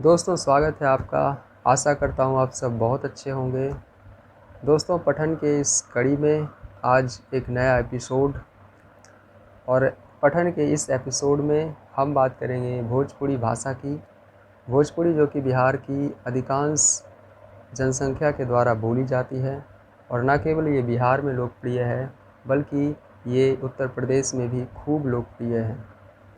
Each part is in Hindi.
दोस्तों स्वागत है आपका। आशा करता हूँ आप सब बहुत अच्छे होंगे। दोस्तों पठन के इस कड़ी में आज एक नया एपिसोड, और पठन के इस एपिसोड में हम बात करेंगे भोजपुरी भाषा की। भोजपुरी जो कि बिहार की अधिकांश जनसंख्या के द्वारा बोली जाती है, और न केवल ये बिहार में लोकप्रिय है बल्कि ये उत्तर प्रदेश में भी खूब लोकप्रिय है।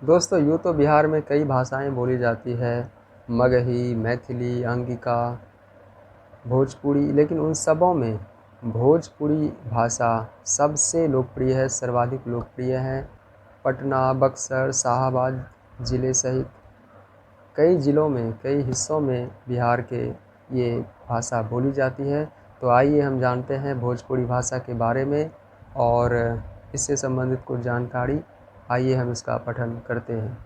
दोस्तों यूँ तो बिहार में कई भाषाएं बोली जाती है, मगही, मैथिली, अंगिका, भोजपुरी, लेकिन उन सबों में भोजपुरी भाषा सबसे लोकप्रिय है, सर्वाधिक लोकप्रिय है। पटना, बक्सर, शाहाबाद ज़िले सहित कई ज़िलों में, कई हिस्सों में बिहार के ये भाषा बोली जाती है। तो आइए हम जानते हैं भोजपुरी भाषा के बारे में और इससे संबंधित कुछ जानकारी। आइए हम इसका पठन करते हैं।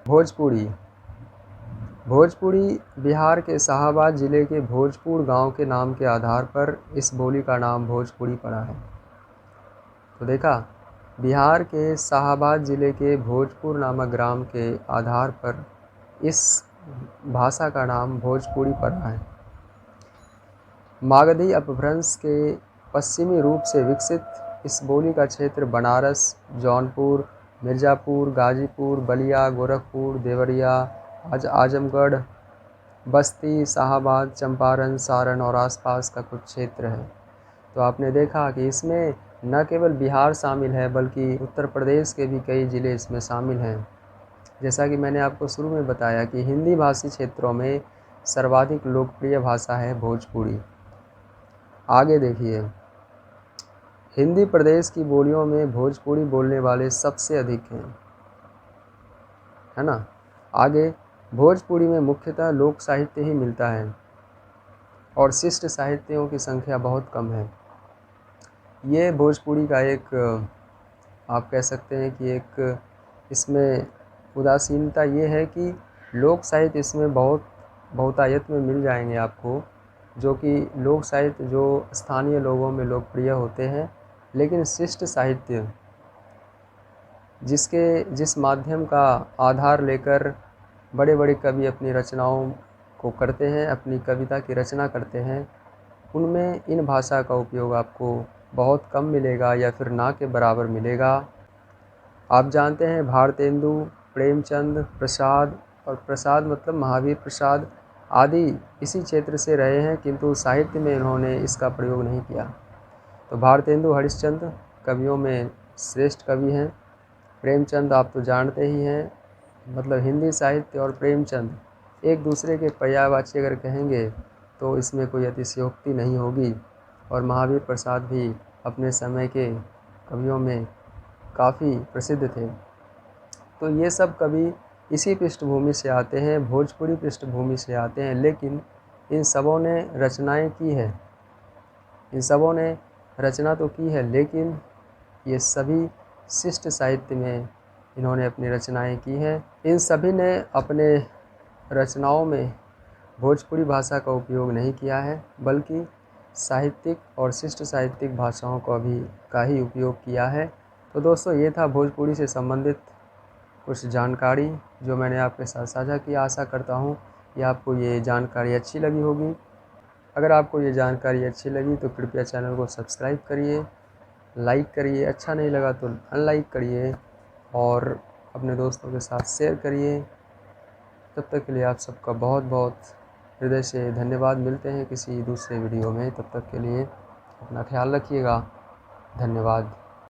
भोजपुरी भोजपुरी बिहार के शाहाबाद ज़िले के भोजपुर गांव के नाम के आधार पर इस बोली का नाम भोजपुरी पड़ा है। तो देखा, बिहार के शाहाबाद ज़िले के भोजपुर नामक ग्राम के आधार पर इस भाषा का नाम भोजपुरी पड़ा है। मागधी अपभ्रंश के पश्चिमी रूप से विकसित इस बोली का क्षेत्र बनारस, जौनपुर, मिर्ज़ापुर, गाजीपुर, बलिया, गोरखपुर, देवरिया, आजमगढ़, बस्ती, शाहाबाद, चंपारण, सारण और आसपास का कुछ क्षेत्र है। तो आपने देखा कि इसमें न केवल बिहार शामिल है बल्कि उत्तर प्रदेश के भी कई ज़िले इसमें शामिल हैं। जैसा कि मैंने आपको शुरू में बताया कि हिंदी भाषी क्षेत्रों में सर्वाधिक लोकप्रिय भाषा है भोजपुरी। आगे देखिए, हिंदी प्रदेश की बोलियों में भोजपुरी बोलने वाले सबसे अधिक हैं, है ना। आगे, भोजपुरी में मुख्यतः लोक साहित्य ही मिलता है और शिष्ट साहित्यों की संख्या बहुत कम है। ये भोजपुरी का एक, आप कह सकते हैं कि एक इसमें उदासीनता ये है कि लोक साहित्य इसमें बहुतायत में मिल जाएंगे आपको, जो कि लोक साहित्य जो स्थानीय लोगों में लोकप्रिय होते हैं, लेकिन शिष्ट साहित्य जिस माध्यम का आधार लेकर बड़े बड़े कवि अपनी रचनाओं को करते हैं, अपनी कविता की रचना करते हैं, उनमें इन भाषा का उपयोग आपको बहुत कम मिलेगा या फिर ना के बराबर मिलेगा। आप जानते हैं भारतेंदु, प्रेमचंद, प्रसाद, और प्रसाद मतलब महावीर प्रसाद आदि इसी क्षेत्र से रहे हैं, किंतु साहित्य में इन्होंने इसका प्रयोग नहीं किया। तो भारतेंदु हरिश्चंद्र कवियों में श्रेष्ठ कवि हैं। प्रेमचंद आप तो जानते ही हैं, मतलब हिंदी साहित्य और प्रेमचंद एक दूसरे के पर्यायवाची अगर कहेंगे तो इसमें कोई अतिशयोक्ति नहीं होगी। और महावीर प्रसाद भी अपने समय के कवियों में काफ़ी प्रसिद्ध थे। तो ये सब कवि इसी पृष्ठभूमि से आते हैं, भोजपुरी पृष्ठभूमि से आते हैं, लेकिन इन सबों ने रचनाएं की है, इन सबों ने रचना तो की है, लेकिन ये सभी शिष्ट साहित्य में इन्होंने अपनी रचनाएं की हैं। इन सभी ने अपने रचनाओं में भोजपुरी भाषा का उपयोग नहीं किया है, बल्कि साहित्यिक और शिष्ट साहित्यिक भाषाओं का ही उपयोग किया है। तो दोस्तों ये था भोजपुरी से संबंधित कुछ जानकारी जो मैंने आपके साथ साझा की। आशा करता हूँ कि आपको ये जानकारी अच्छी लगी होगी। अगर आपको ये जानकारी अच्छी लगी तो कृपया चैनल को सब्सक्राइब करिए, लाइक करिए, अच्छा नहीं लगा तो अनलाइक करिए और अपने दोस्तों के साथ शेयर करिए। तब तक के लिए आप सबका बहुत बहुत हृदय से धन्यवाद। मिलते हैं किसी दूसरे वीडियो में, तब तक के लिए अपना ख्याल रखिएगा। धन्यवाद।